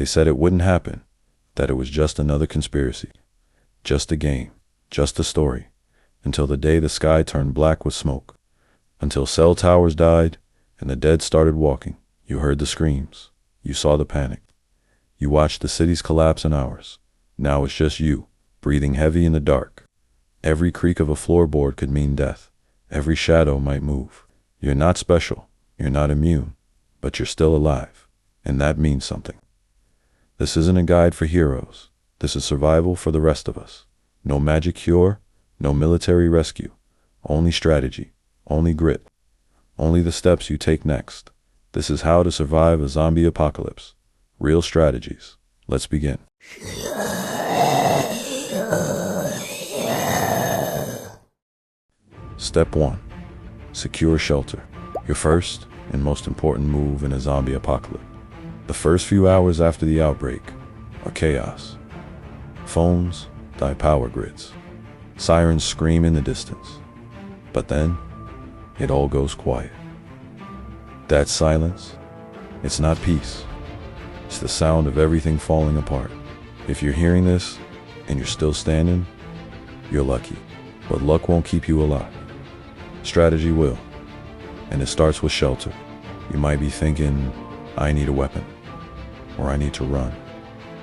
They said it wouldn't happen, that it was just another conspiracy, just a game, just a story, until the day the sky turned black with smoke, until cell towers died and the dead started walking. You heard the screams, you saw the panic, you watched the cities collapse in hours. Now it's just you, breathing heavy in the dark. Every creak of a floorboard could mean death. Every shadow might move. You're not special, you're not immune, but you're still alive, and that means something. This isn't a guide for heroes. This is survival for the rest of us. No magic cure, no military rescue, only strategy, only grit, only the steps you take next. This is how to survive a zombie apocalypse. Real strategies. Let's begin. Step 1. Secure shelter. Your first and most important move in a zombie apocalypse. The first few hours after the outbreak are chaos. Phones die power grids. Sirens scream in the distance. But then, it all goes quiet. That silence, it's not peace. It's the sound of everything falling apart. If you're hearing this and you're still standing, you're lucky. But luck won't keep you alive. Strategy will. And it starts with shelter. You might be thinking, I need a weapon, or I need to run.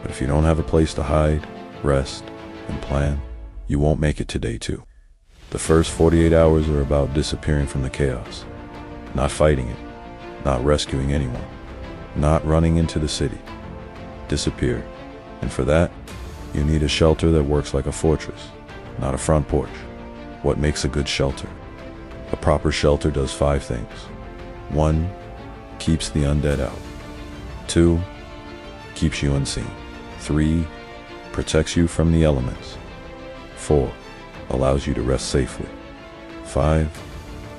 But if you don't have a place to hide, rest, and plan, you won't make it to day 2. The first 48 hours are about disappearing from the chaos, not fighting it, not rescuing anyone, not running into the city. Disappear. And for that, you need a shelter that works like a fortress, not a front porch. What makes a good shelter? A proper shelter does 5 things. 1. Keeps the undead out. 2. Keeps you unseen. 3. Protects you from the elements. 4. Allows you to rest safely. 5.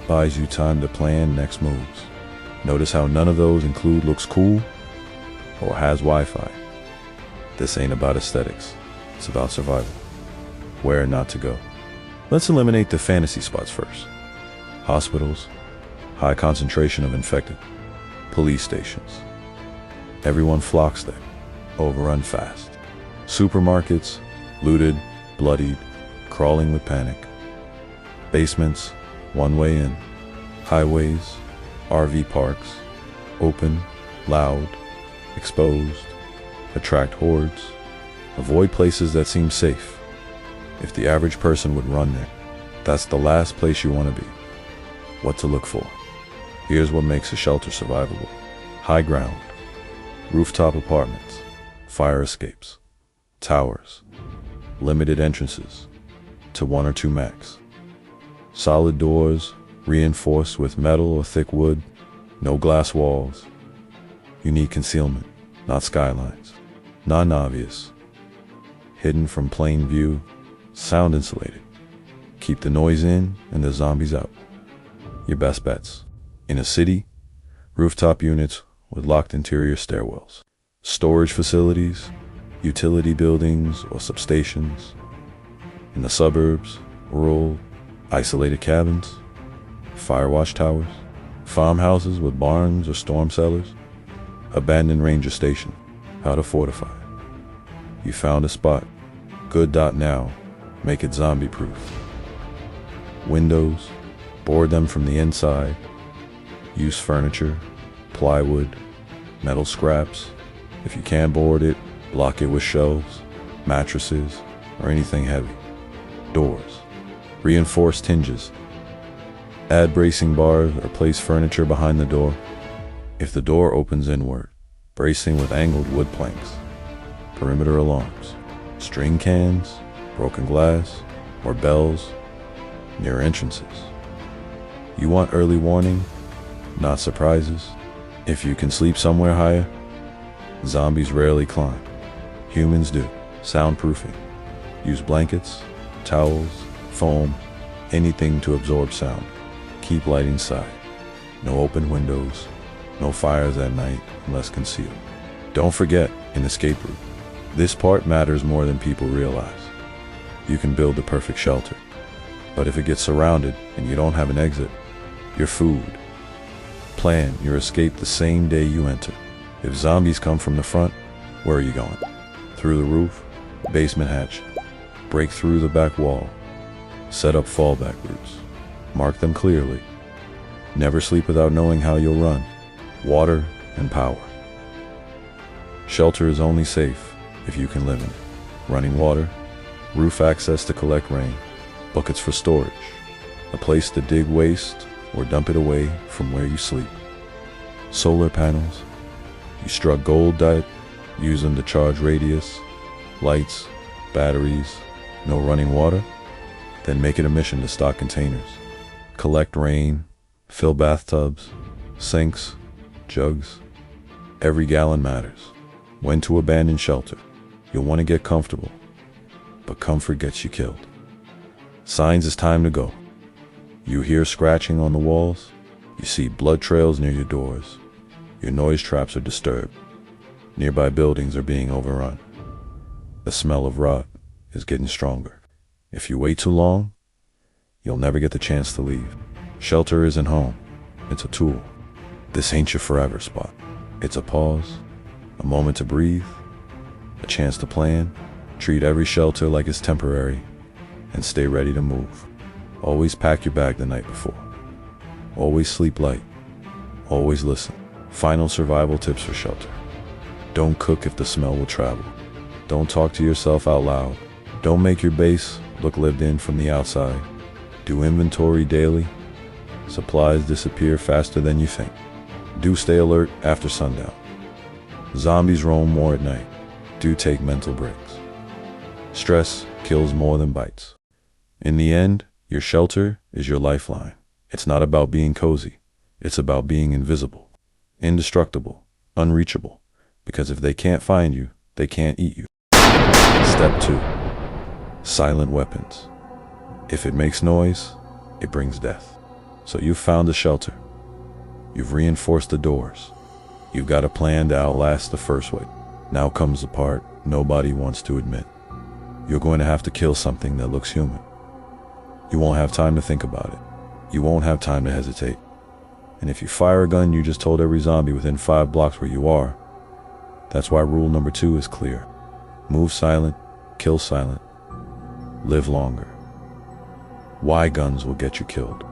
Buys you time to plan next moves. Notice how none of those include looks cool or has Wi-Fi. This ain't about aesthetics. It's about survival. Where not to go. Let's eliminate the fantasy spots first. Hospitals, high concentration of infected. Police stations. Everyone flocks there, overrun fast. Supermarkets, looted, bloodied, crawling with panic. Basements, one way in. Highways, RV parks, open, loud, exposed. Attract hordes. Avoid places that seem safe. If the average person would run there, that's the last place you want to be. What to look for. Here's what makes a shelter survivable. High ground, rooftop apartments, fire escapes, towers, limited entrances to 1 or 2 max. Solid doors, reinforced with metal or thick wood, no glass walls. You need concealment, not skylines. Non-obvious, hidden from plain view, sound insulated. Keep the noise in and the zombies out. Your best bets. In a city, rooftop units with locked interior stairwells. Storage facilities, utility buildings or substations. In the suburbs, rural, isolated cabins, fire watch towers, farmhouses with barns or storm cellars, abandoned ranger station. How to fortify. You found a spot. Good. Now, make it zombie proof. Windows, board them from the inside. Use furniture, plywood, metal scraps. If you can't board it, block it with shelves, mattresses, or anything heavy. Doors, reinforced hinges. Add bracing bars or place furniture behind the door. If the door opens inward, bracing with angled wood planks. Perimeter alarms, string cans, broken glass, or bells near entrances. You want early warning, not surprises. If you can sleep somewhere higher, zombies rarely climb. Humans do. Soundproofing. Use blankets, towels, foam, anything to absorb sound. Keep light inside. No open windows, no fires at night unless concealed. Don't forget an escape route. This part matters more than people realize. You can build the perfect shelter, but if it gets surrounded and you don't have an exit, you're food. Plan your escape the same day you enter. If zombies come from the front, Where are you going? Through the roof, basement hatch, break through the back wall, set up fallback routes, mark them clearly. Never sleep without knowing how you'll run. Water and power. Shelter is only safe if you can live in it. Running water, roof access to collect rain, buckets for storage, a place to dig waste or dump it away from where you sleep. Solar panels, you struck gold diet, use them to charge radius, lights, batteries, no running water, then make it a mission to stock containers. Collect rain, fill bathtubs, sinks, jugs. Every gallon matters. When to abandon shelter. You'll want to get comfortable, but comfort gets you killed. Signs it's time to go. You hear scratching on the walls. You see blood trails near your doors. Your noise traps are disturbed. Nearby buildings are being overrun. The smell of rot is getting stronger. If you wait too long, you'll never get the chance to leave. Shelter isn't home. It's a tool. This ain't your forever spot. It's a pause, a moment to breathe, a chance to plan. Treat every shelter like it's temporary, and stay ready to move. Always pack your bag the night before. Always sleep light. Always listen. Final survival tips for shelter. Don't cook if the smell will travel. Don't talk to yourself out loud. Don't make your base look lived in from the outside. Do inventory daily. Supplies disappear faster than you think. Do stay alert after sundown. Zombies roam more at night. Do take mental breaks. Stress kills more than bites. In the end, your shelter is your lifeline. It's not about being cozy. It's about being invisible, indestructible, unreachable. Because if they can't find you, they can't eat you. Step 2. Silent weapons. If it makes noise, it brings death. So you've found a shelter. You've reinforced the doors. You've got a plan to outlast the first wave. Now comes the part nobody wants to admit. You're going to have to kill something that looks human. You won't have time to think about it. You won't have time to hesitate. And if you fire a gun, you just told every zombie within 5 blocks where you are. That's why rule number 2 is clear. Move silent, kill silent, live longer. Why guns will get you killed?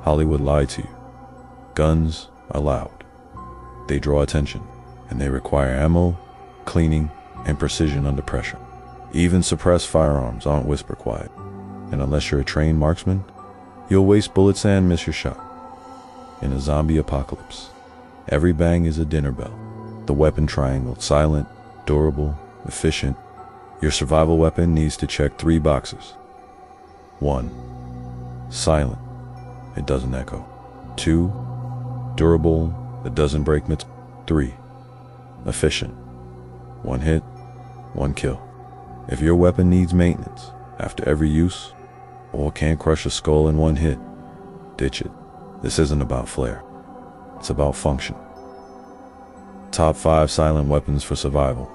Hollywood lied to you. Guns are loud. They draw attention, and they require ammo, cleaning, and precision under pressure. Even suppressed firearms aren't whisper quiet, and unless you're a trained marksman, you'll waste bullets and miss your shot. In a zombie apocalypse, every bang is a dinner bell. The weapon triangle, silent, durable, efficient. Your survival weapon needs to check 3 boxes. 1. Silent. It doesn't echo. 2. Durable. It doesn't break mid. 3. Efficient. 1 hit, 1 kill. If your weapon needs maintenance after every use, or can't crush a skull in 1 hit, ditch it. This isn't about flair. It's about function. Top 5 silent weapons for survival.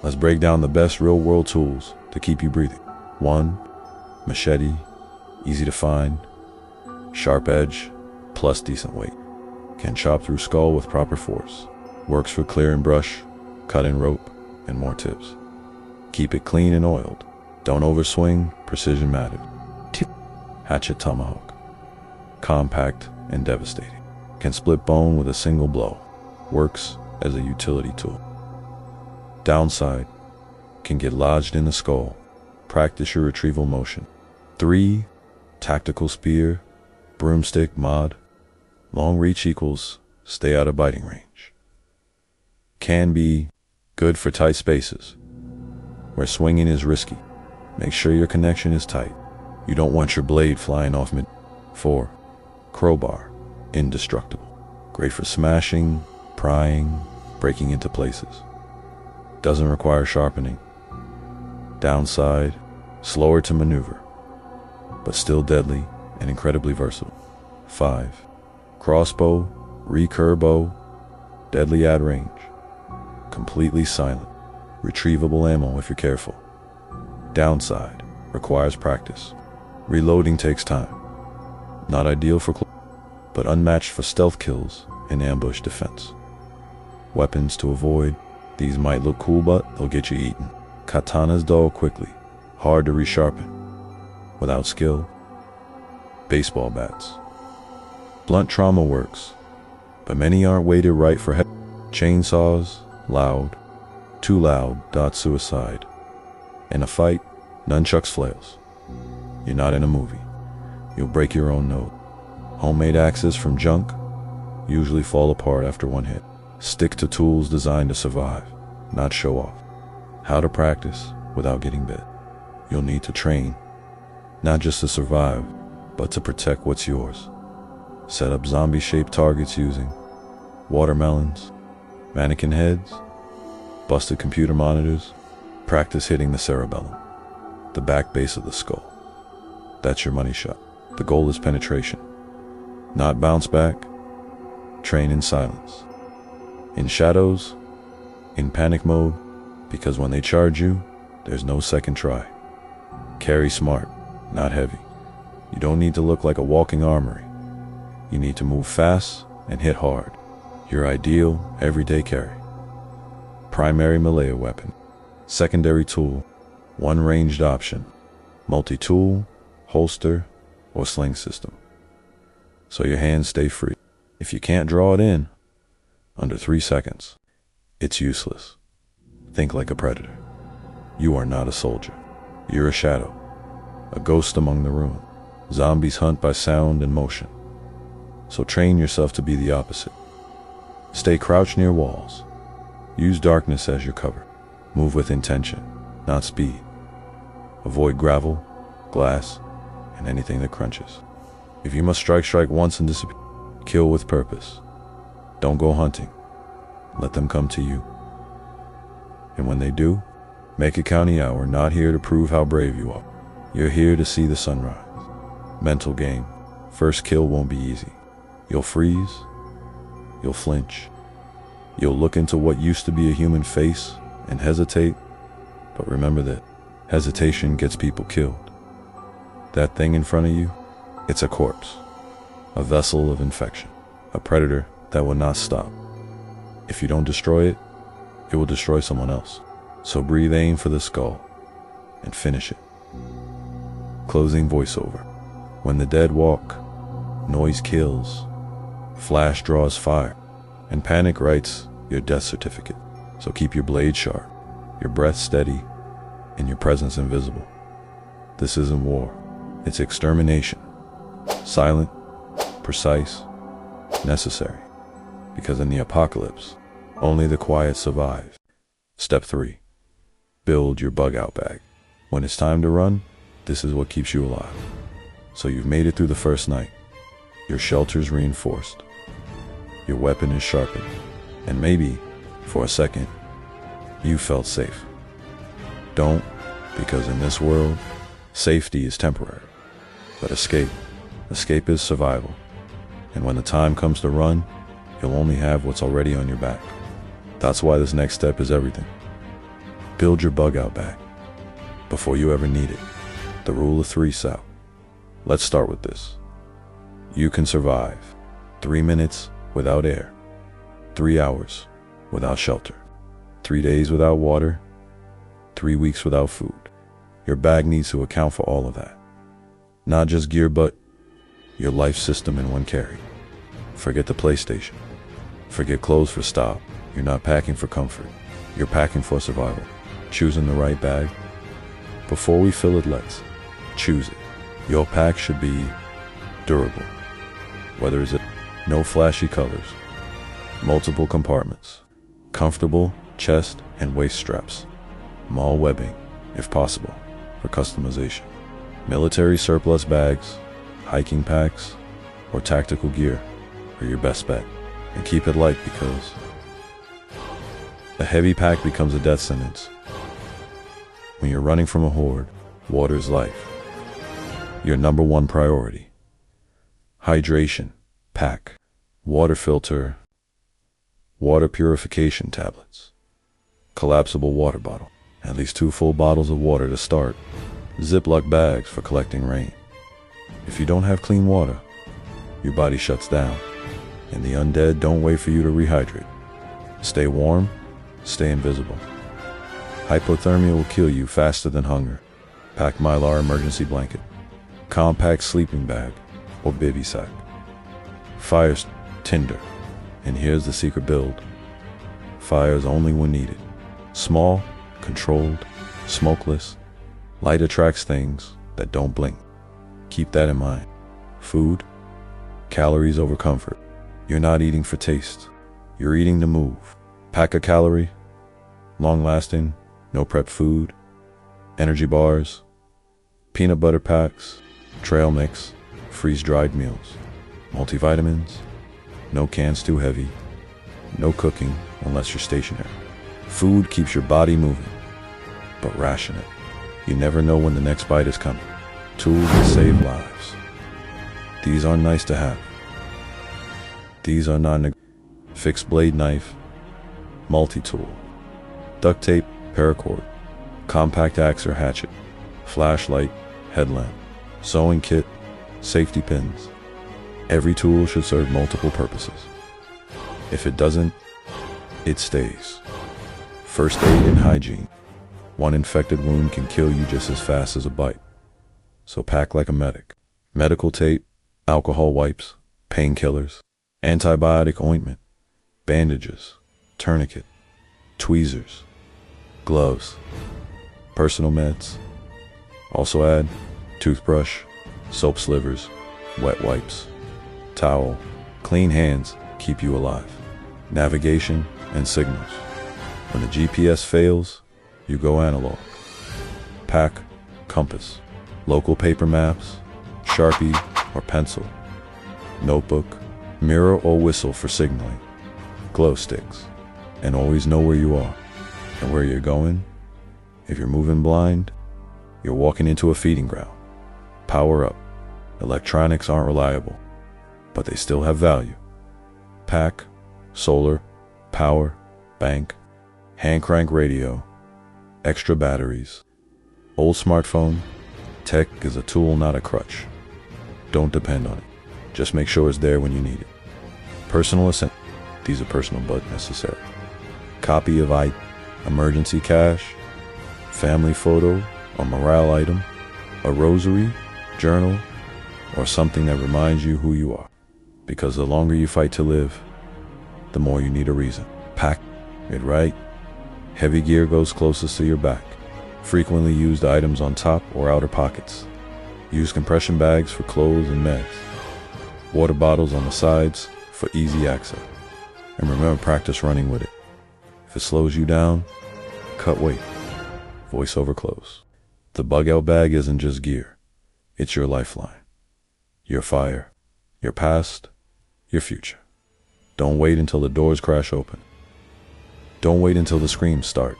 Let's break down the best real-world tools to keep you breathing. 1. Machete. Easy to find. Sharp edge, plus decent weight. Can chop through skull with proper force. Works for clearing brush, cutting rope, and more tips. Keep it clean and oiled. Don't overswing, precision matters. 2. Hatchet tomahawk. Compact and devastating. Can split bone with a single blow. Works as a utility tool. Downside, can get lodged in the skull. Practice your retrieval motion. 3. Tactical spear, broomstick mod. Long reach equals stay out of biting range. Can be good for tight spaces, where swinging is risky. Make sure your connection is tight. You don't want your blade flying off mid. 4. Crowbar, indestructible. Great for smashing, prying, breaking into places. Doesn't require sharpening. Downside, slower to maneuver, but still deadly and incredibly versatile. 5. Crossbow, recurve bow, deadly at range. Completely silent. Retrievable ammo if you're careful. Downside, requires practice. Reloading takes time. Not ideal for but unmatched for stealth kills and ambush defense. Weapons to avoid, These might look cool, but they'll get you eaten. Katanas dull quickly, hard to resharpen. Without skill, baseball bats. Blunt trauma works, but many aren't weighted right for chainsaws, loud, too loud, suicide. In a fight, nunchucks flails. You're not in a movie. You'll break your own nose. Homemade axes from junk usually fall apart after one hit. Stick to tools designed to survive, not show off. How to practice without getting bit. You'll need to train, not just to survive, but to protect what's yours. Set up zombie-shaped targets using watermelons, mannequin heads, busted computer monitors. Practice hitting the cerebellum, the back base of the skull. That's your money shot. The goal is penetration, not bounce back. Train in silence, in shadows, in panic mode, because when they charge you, there's no second try. Carry smart, not heavy. You don't need to look like a walking armory. You need to move fast and hit hard. Your ideal everyday carry. Primary melee weapon. Secondary tool, one ranged option. Multi-tool, holster, or sling system. So your hands stay free. If you can't draw it in under 3 seconds, it's useless. Think like a predator. You are not a soldier. You're a shadow, a ghost among the ruin. Zombies hunt by sound and motion. So train yourself to be the opposite. Stay crouched near walls. Use darkness as your cover. Move with intention, not speed. Avoid gravel, glass, and anything that crunches. If you must strike once and disappear. Kill with purpose. Don't go hunting. Let them come to you. And when they do, make a county hour. Not here to prove how brave you are. You're here to see the sunrise. Mental game. First kill won't be easy. You'll freeze. You'll flinch. You'll look into what used to be a human face and hesitate. But remember that hesitation gets people killed. That thing in front of you, it's a corpse. A vessel of infection. A predator that will not stop. If you don't destroy it, it will destroy someone else. So breathe, aim for the skull, and finish it. Closing voiceover. When the dead walk, noise kills, flash draws fire, and panic writes your death certificate. So keep your blade sharp, your breath steady, and your presence invisible. This isn't war, it's extermination. Silent, precise, necessary. Because in the apocalypse, only the quiet survive. Step 3. Build your bug out bag. When it's time to run, this is what keeps you alive. So you've made it through the first night. Your shelter's reinforced. Your weapon is sharpened. And maybe, for a second, you felt safe. Don't, because in this world, safety is temporary. But escape is survival. And when the time comes to run, you'll only have what's already on your back. That's why this next step is everything. Build your bug out bag before you ever need it. The rule of 3 Sal. Let's start with this. You can survive 3 minutes without air, 3 hours without shelter, 3 days without water, 3 weeks without food. Your bag needs to account for all of that. Not just gear, but your life system in one carry. Forget the PlayStation. Forget clothes for style. You're not packing for comfort. You're packing for survival. Choosing the right bag. Before we fill it, let's choose it. Your pack should be durable. Whether it's no flashy colors, multiple compartments, comfortable chest and waist straps, mall webbing, if possible, for customization. Military surplus bags, hiking packs, or tactical gear are your best bet. And keep it light, because a heavy pack becomes a death sentence. When you're running from a horde, water is life. Your number 1 priority. Hydration, pack, water filter, water purification tablets, collapsible water bottle, at least 2 full bottles of water to start, Ziploc bags for collecting rain. If you don't have clean water, your body shuts down, and the undead don't wait for you to rehydrate. Stay warm, Stay invisible. Hypothermia will kill you faster than hunger. Pack Mylar emergency blanket, compact sleeping bag, or bivy sack. Fire's tinder, and here's the secret build. Fires only when needed. Small, controlled, smokeless. Light attracts things that don't blink. Keep that in mind. Food, calories over comfort. You're not eating for taste. You're eating to move. Pack a calorie, long-lasting, no prep food, energy bars, peanut butter packs, trail mix, freeze-dried meals, multivitamins, no cans too heavy, no cooking unless you're stationary. Food keeps your body moving, but ration it. You never know when the next bite is coming. Tools that save lives. These aren't nice to have. These are non-negotiable. Fixed blade knife, multi-tool, duct tape, paracord, compact axe or hatchet, flashlight, headlamp, sewing kit, safety pins. Every tool should serve multiple purposes. If it doesn't, it stays. First aid and hygiene. One infected wound can kill you just as fast as a bite. So pack like a medic. Medical tape, alcohol wipes, painkillers, antibiotic ointment, bandages, tourniquet, tweezers, gloves, personal meds. Also add toothbrush, soap slivers, wet wipes, towel. Clean hands keep you alive. Navigation and signals. When the GPS fails, you go analog. Pack compass, local paper maps, Sharpie or pencil, notebook, mirror or whistle for signaling, glow sticks, and always know where you are and where you're going. If you're moving blind, you're walking into a feeding ground. Power up. Electronics aren't reliable, but they still have value. Pack, solar, power, bank, hand crank radio, extra batteries. Old smartphone, tech is a tool, not a crutch. Don't depend on it. Just make sure it's there when you need it. Personal essentials. These are personal but necessary. Copy of emergency cash, family photo or morale item, a rosary, journal, or something that reminds you who you are. Because the longer you fight to live, the more you need a reason. Pack it right. Heavy gear goes closest to your back. Frequently used items on top or outer pockets. Use compression bags for clothes and meds. Water bottles on the sides for easy access. And remember, practice running with it. If it slows you down, cut weight. Voice over close. The bug out bag isn't just gear. It's your lifeline. Your fire. Your past. Your future. Don't wait until the doors crash open. Don't wait until the screams start.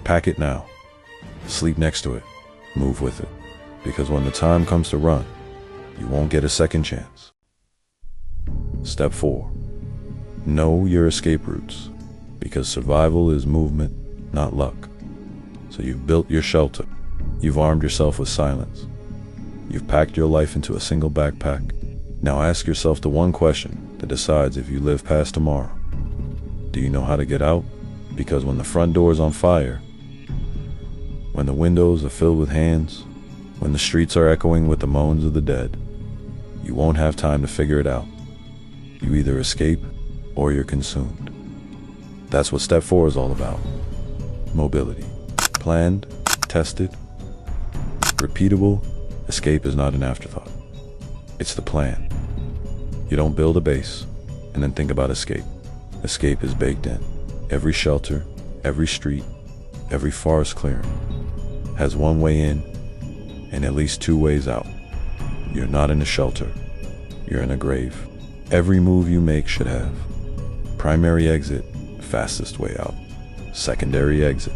Pack it now. Sleep next to it. Move with it. Because when the time comes to run, you won't get a second chance. Step 4. Know your escape routes. Because survival is movement, not luck. So you've built your shelter. You've armed yourself with silence. You've packed your life into a single backpack. Now ask yourself the one question that decides if you live past tomorrow. Do you know how to get out? Because when the front door is on fire, when the windows are filled with hands, when the streets are echoing with the moans of the dead, you won't have time to figure it out. You either escape or you're consumed. That's what step 4 is all about. Mobility. Planned, tested, repeatable. Escape is not an afterthought. It's the plan. You don't build a base and then think about escape. Escape is baked in. Every shelter, every street, every forest clearing has one way in and at least 2 ways out. You're not in a shelter. You're in a grave. Every move you make should have primary exit, fastest way out. Secondary exit,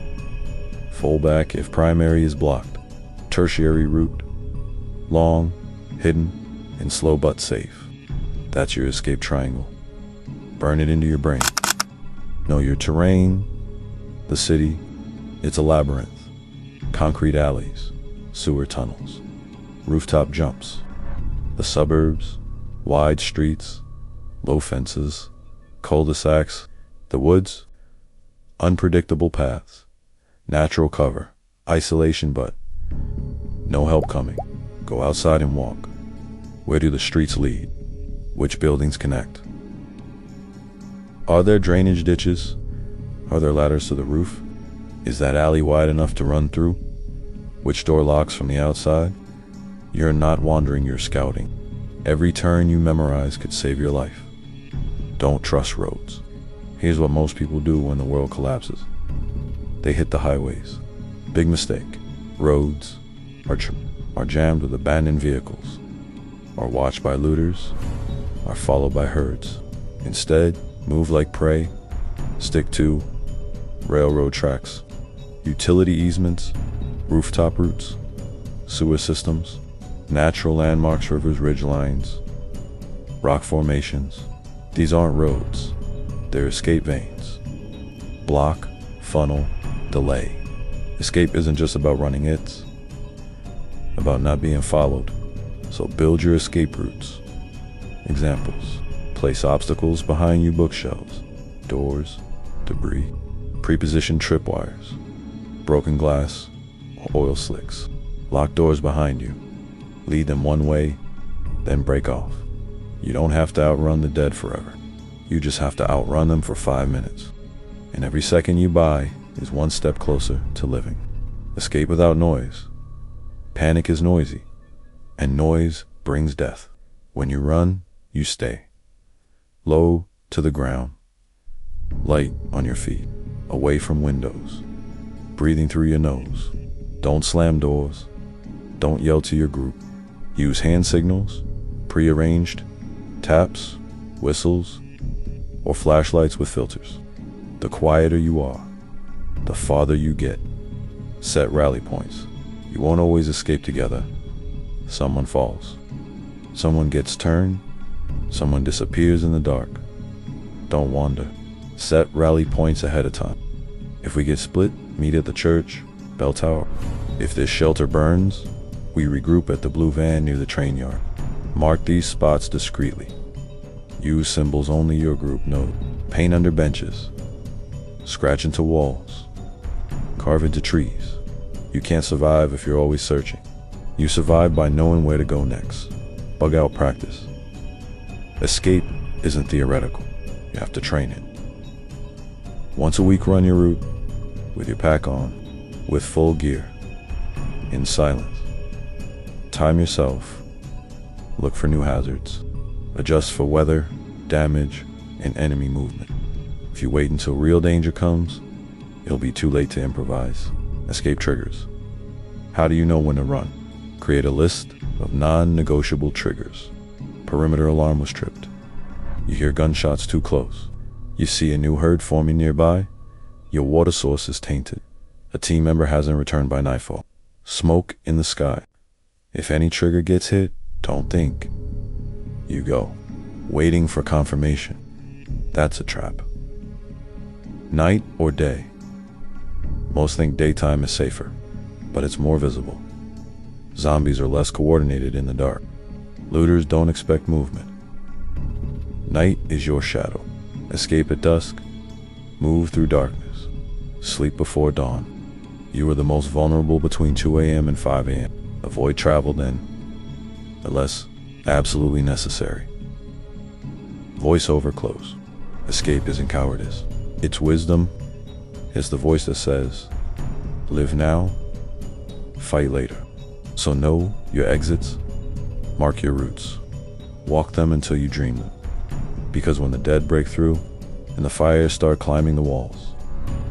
fallback if primary is blocked. Tertiary route, long, hidden, and slow but safe. That's your escape triangle. Burn it into your brain. Know your terrain. The city, it's a labyrinth. Concrete alleys, sewer tunnels, rooftop jumps. The suburbs, wide streets, low fences, cul-de-sacs. The woods, Unpredictable paths, natural cover, isolation but no help coming. Go outside and walk. Where do the streets lead? Which buildings connect? Are there drainage ditches? Are there ladders to the roof? Is that alley wide enough to run through? Which door locks from the outside? You're not wandering, you're scouting. Every turn you memorize could save your life. Don't trust roads. Here's what most people do when the world collapses. They hit the highways. Big mistake. Roads are jammed with abandoned vehicles, are watched by looters, are followed by herds. Instead, move like prey. Stick to railroad tracks, utility easements, rooftop routes, sewer systems, natural landmarks, rivers, ridge lines, rock formations. These aren't roads, they're escape veins. Block, funnel, delay. Escape isn't just about running, it's about not being followed. So build your escape routes. Examples: place obstacles behind you, bookshelves, doors, debris, pre-positioned tripwires, broken glass, or oil slicks. Lock doors behind you. Lead them one way, then break off. You don't have to outrun the dead forever. You just have to outrun them for 5 minutes. And every second you buy is one step closer to living. Escape without noise. Panic is noisy, and noise brings death. When you run, you stay. Low to the ground, light on your feet, away from windows, breathing through your nose. Don't slam doors. Don't yell to your group. Use hand signals, prearranged taps, whistles, or flashlights with filters. The quieter you are, the farther you get. Set rally points. You won't always escape together. Someone falls. Someone gets turned. Someone disappears in the dark. Don't wander. Set rally points ahead of time. If we get split, meet at the church, bell tower. If this shelter burns, we regroup at the blue van near the train yard. Mark these spots discreetly. Use symbols only your group knows. Paint under benches. Scratch into walls. Carve into trees. You can't survive if you're always searching. You survive by knowing where to go next. Bug out practice. Escape isn't theoretical. You have to train it. Once a week, run your route with your pack on, with full gear, in silence. Time yourself. Look for new hazards. Adjust for weather, damage, and enemy movement. If you wait until real danger comes, it'll be too late to improvise. Escape triggers. How do you know when to run? Create a list of non-negotiable triggers. Perimeter alarm was tripped. You hear gunshots too close. You see a new herd forming nearby. Your water source is tainted. A team member hasn't returned by nightfall. Smoke in the sky. If any trigger gets hit, don't think. You go. Waiting for confirmation. That's a trap. Night or day? Most think daytime is safer, but it's more visible. Zombies are less coordinated in the dark. Looters don't expect movement. Night is your shadow. Escape at dusk. Move through darkness. Sleep before dawn. You are the most vulnerable between 2 a.m. and 5 a.m. Avoid travel then, unless absolutely necessary. Voiceover close. Escape isn't cowardice. It's wisdom. It's the voice that says, live now, fight later. So know your exits, mark your routes, walk them until you dream them. Because when the dead break through and the fires start climbing the walls,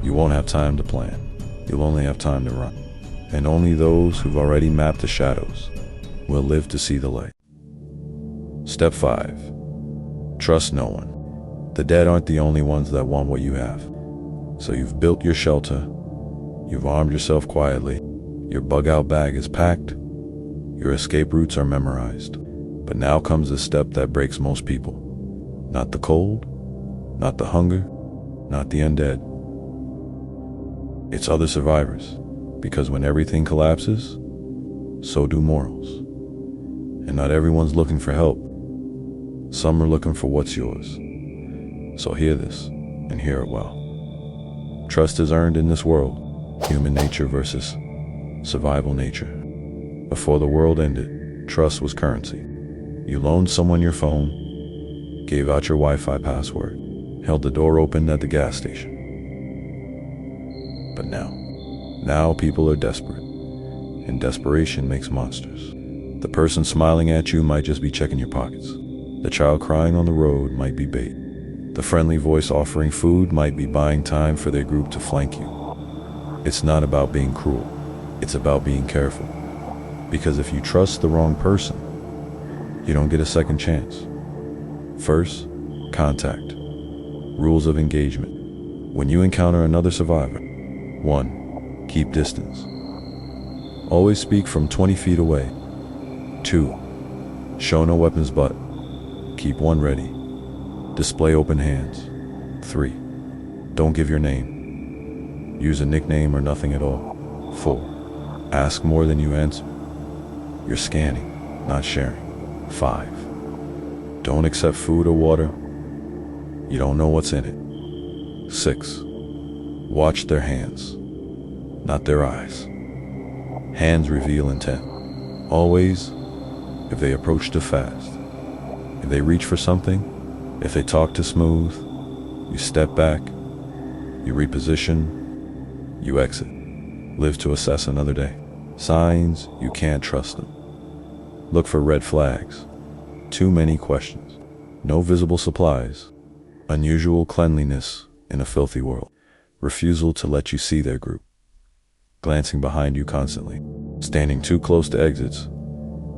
you won't have time to plan. You'll only have time to run. And only those who've already mapped the shadows will live to see the light. Step 5. Trust no one. The dead aren't the only ones that want what you have. So you've built your shelter, you've armed yourself quietly, your bug-out bag is packed, your escape routes are memorized. But now comes the step that breaks most people. Not the cold, not the hunger, not the undead. It's other survivors. Because when everything collapses, so do morals. And not everyone's looking for help. Some are looking for what's yours. So hear this, and hear it well. Trust is earned in this world, human nature versus survival nature. Before the world ended, trust was currency. You loaned someone your phone, gave out your Wi-Fi password, held the door open at the gas station. But now people are desperate, and desperation makes monsters. The person smiling at you might just be checking your pockets. The child crying on the road might be bait. The friendly voice offering food might be buying time for their group to flank you. It's not about being cruel. It's about being careful. Because if you trust the wrong person, you don't get a second chance. First, contact. Rules of engagement. When you encounter another survivor, 1. Keep distance. Always speak from 20 feet away. 2. Show no weapons but keep one ready. Display open hands. 3. Don't give your name. Use a nickname or nothing at all. 4. Ask more than you answer. You're scanning, not sharing. 5. Don't accept food or water. You don't know what's in it. 6. Watch their hands, not their eyes. Hands reveal intent. Always, if they approach too fast, if they reach for something, if they talk too smooth, you step back, you reposition, you exit. Live to assess another day. Signs you can't trust them. Look for red flags. Too many questions. No visible supplies. Unusual cleanliness in a filthy world. Refusal to let you see their group. Glancing behind you constantly. Standing too close to exits.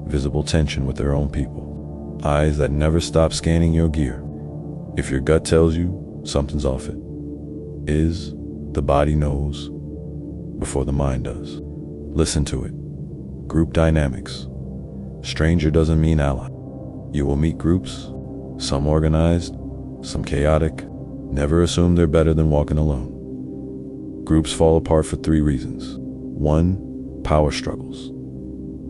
Visible tension with their own people. Eyes that never stop scanning your gear. If your gut tells you something's off, it is. The body knows before the mind does. Listen to it. Group dynamics. Stranger doesn't mean ally. You will meet groups, some organized, some chaotic. Never assume they're better than walking alone. Groups fall apart for 3 reasons. 1. Power struggles.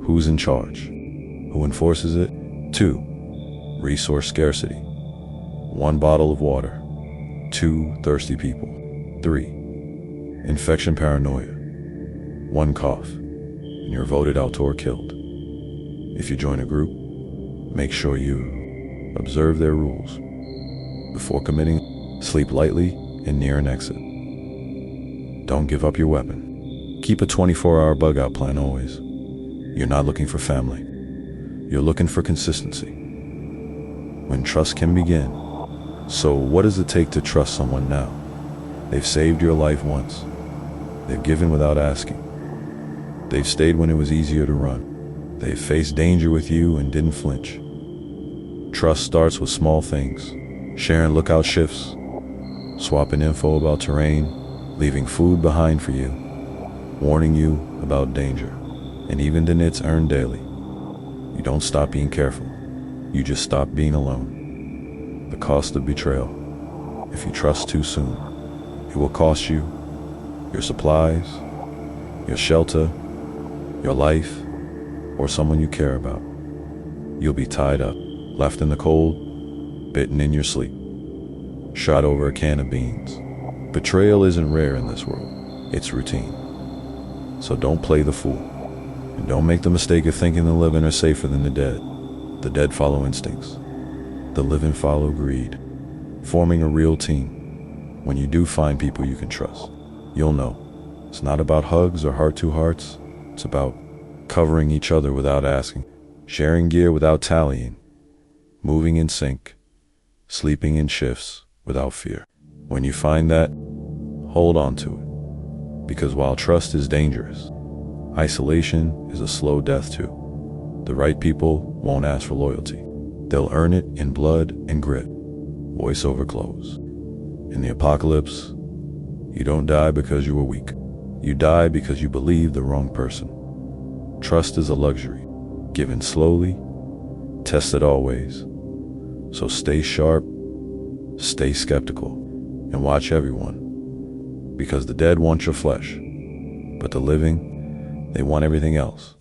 Who's in charge? Who enforces it? 2. Resource scarcity. 1 bottle of water. 2 thirsty people. 3. Infection paranoia. 1 cough, and you're voted out or killed. If you join a group, make sure you observe their rules. Before committing, sleep lightly and near an exit. Don't give up your weapon. Keep a 24-hour bug-out plan always. You're not looking for family. You're looking for consistency. When trust can begin. So what does it take to trust someone now? They've saved your life once. They've given without asking. They've stayed when it was easier to run. They've faced danger with you and didn't flinch. Trust starts with small things. Sharing lookout shifts, swapping info about terrain, leaving food behind for you, warning you about danger, and even then it's earned daily. You don't stop being careful. You just stop being alone. The cost of betrayal. If you trust too soon, it will cost you your supplies, your shelter, your life, or someone you care about. You'll be tied up, left in the cold, bitten in your sleep, shot over a can of beans. Betrayal isn't rare in this world. It's routine. So don't play the fool. And don't make the mistake of thinking the living are safer than the dead. The dead follow instincts. The living follow greed. Forming a real team. When you do find people you can trust, you'll know. It's not about hugs or heart-to-hearts. It's about covering each other without asking. Sharing gear without tallying. Moving in sync. Sleeping in shifts without fear. When you find that, hold on to it. Because while trust is dangerous, isolation is a slow death too. The right people won't ask for loyalty. They'll earn it in blood and grit. Voiceover close. In the apocalypse, you don't die because you were weak. You die because you believe the wrong person. Trust is a luxury, given slowly, tested always. So stay sharp, stay skeptical, and watch everyone. Because the dead want your flesh, but the living, they want everything else.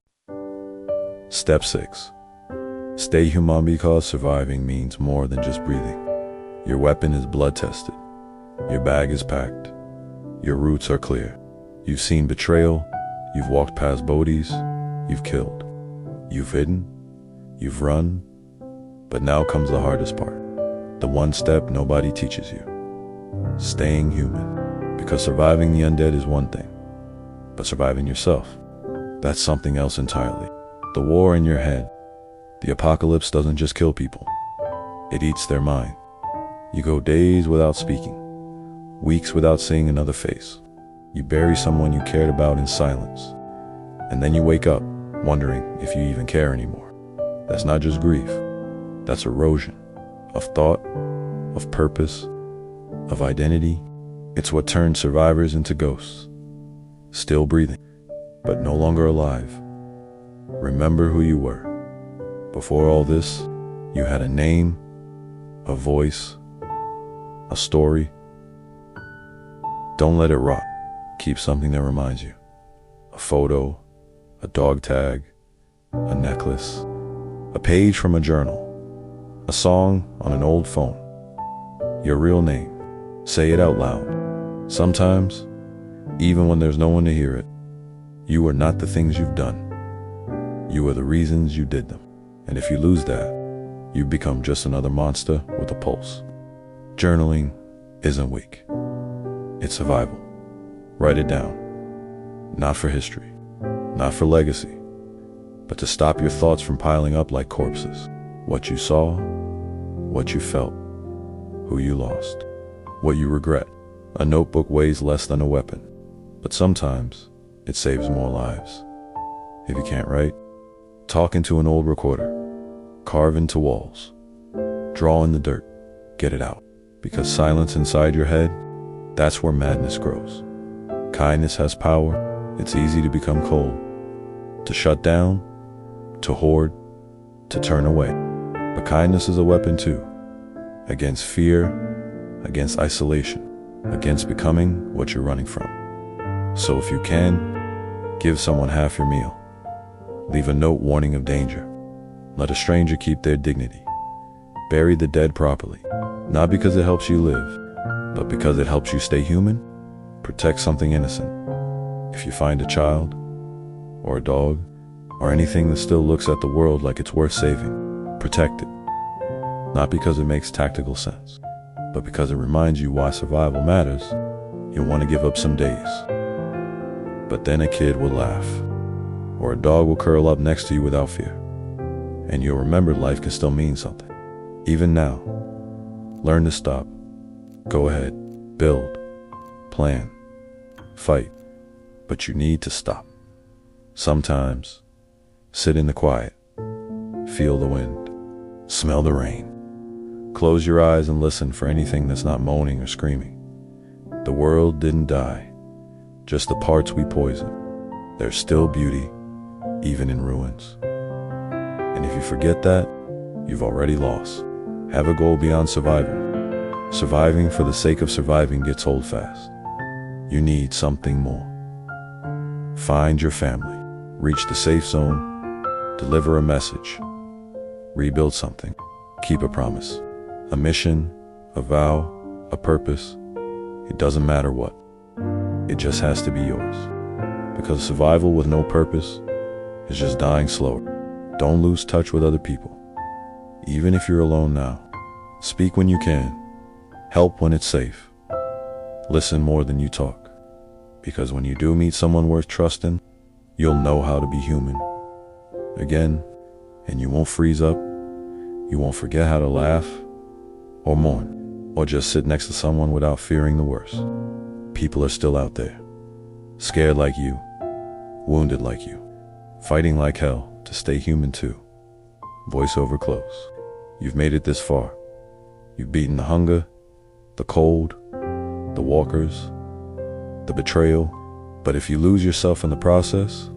Step 6. Stay human because surviving means more than just breathing. Your weapon is blood tested. Your bag is packed. Your roots are clear. You've seen betrayal, you've walked past bodies, you've killed. You've hidden, you've run, but now comes the hardest part. The one step nobody teaches you. Staying human. Because surviving the undead is one thing, but surviving yourself, that's something else entirely. The war in your head. The apocalypse doesn't just kill people. It eats their mind. You go days without speaking, weeks without seeing another face. You bury someone you cared about in silence, and then you wake up wondering if you even care anymore. That's not just grief. That's erosion of thought, of purpose, of identity. It's what turns survivors into ghosts, still breathing, but no longer alive. Remember who you were. Before all this, you had a name, a voice, a story. Don't let it rot. Keep something that reminds you. A photo, a dog tag, a necklace, a page from a journal, a song on an old phone. Your real name. Say it out loud. Sometimes, even when there's no one to hear it, you are not the things you've done. You are the reasons you did them. And if you lose that, you become just another monster with a pulse. Journaling isn't weak. It's survival. Write it down. Not for history, not for legacy, but to stop your thoughts from piling up like corpses. What you saw, what you felt, who you lost, what you regret. A notebook weighs less than a weapon, but sometimes it saves more lives. If you can't write, talk into an old recorder, carve into walls, draw in the dirt, get it out. Because silence inside your head, that's where madness grows. Kindness has power. It's easy to become cold, to shut down, to hoard, to turn away. But kindness is a weapon too, against fear, against isolation, against becoming what you're running from. So if you can, give someone half your meal. Leave a note warning of danger. Let a stranger keep their dignity. Bury the dead properly, not because it helps you live, but because it helps you stay human. Protect something innocent. If you find a child, or a dog, or anything that still looks at the world like it's worth saving, protect it. Not because it makes tactical sense, but because it reminds you why survival matters. You'll want to give up some days. But then a kid will laugh, or a dog will curl up next to you without fear. And you'll remember life can still mean something. Even now, learn to stop. Go ahead, build, plan, fight, but you need to stop. Sometimes, sit in the quiet, feel the wind, smell the rain. Close your eyes and listen for anything that's not moaning or screaming. The world didn't die, just the parts we poison. There's still beauty, even in ruins. And if you forget that, you've already lost. Have a goal beyond survival. Surviving for the sake of surviving gets old fast. You need something more. Find your family. Reach the safe zone. Deliver a message. Rebuild something. Keep a promise. A mission, a vow, a purpose. It doesn't matter what. It just has to be yours. Because survival with no purpose is just dying slower. Don't lose touch with other people. Even if you're alone now. Speak when you can. Help when it's safe. Listen more than you talk. Because when you do meet someone worth trusting, you'll know how to be human again, and you won't freeze up. You won't forget how to laugh or mourn or just sit next to someone without fearing the worst. People are still out there, scared like you, wounded like you, fighting like hell to stay human too. Voiceover close. You've made it this far. You've beaten the hunger, the cold, the walkers, the betrayal. But if you lose yourself in the process,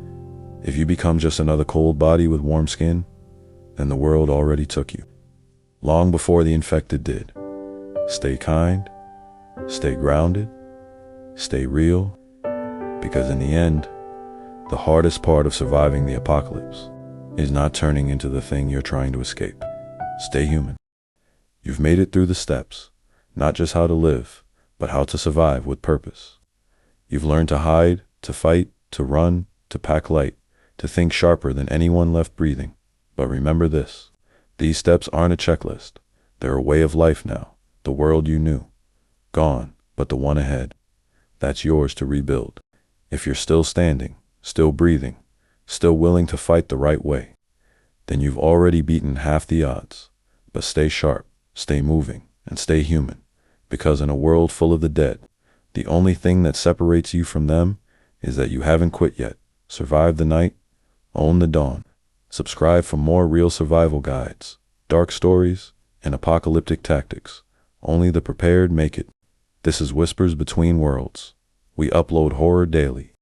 if you become just another cold body with warm skin, then the world already took you, long before the infected did. Stay kind, stay grounded, stay real, because in the end, the hardest part of surviving the apocalypse is not turning into the thing you're trying to escape. Stay human. You've made it through the steps, not just how to live, but how to survive with purpose. You've learned to hide, to fight, to run, to pack light, to think sharper than anyone left breathing. But remember this. These steps aren't a checklist. They're a way of life now. The world you knew. Gone, but the one ahead. That's yours to rebuild. If you're still standing, still breathing, still willing to fight the right way, then you've already beaten half the odds. But stay sharp, stay moving, and stay human. Because in a world full of the dead, the only thing that separates you from them is that you haven't quit yet. Survive the night, own the dawn. Subscribe for more real survival guides, dark stories, and apocalyptic tactics. Only the prepared make it. This is Whispers Between Worlds. We upload horror daily.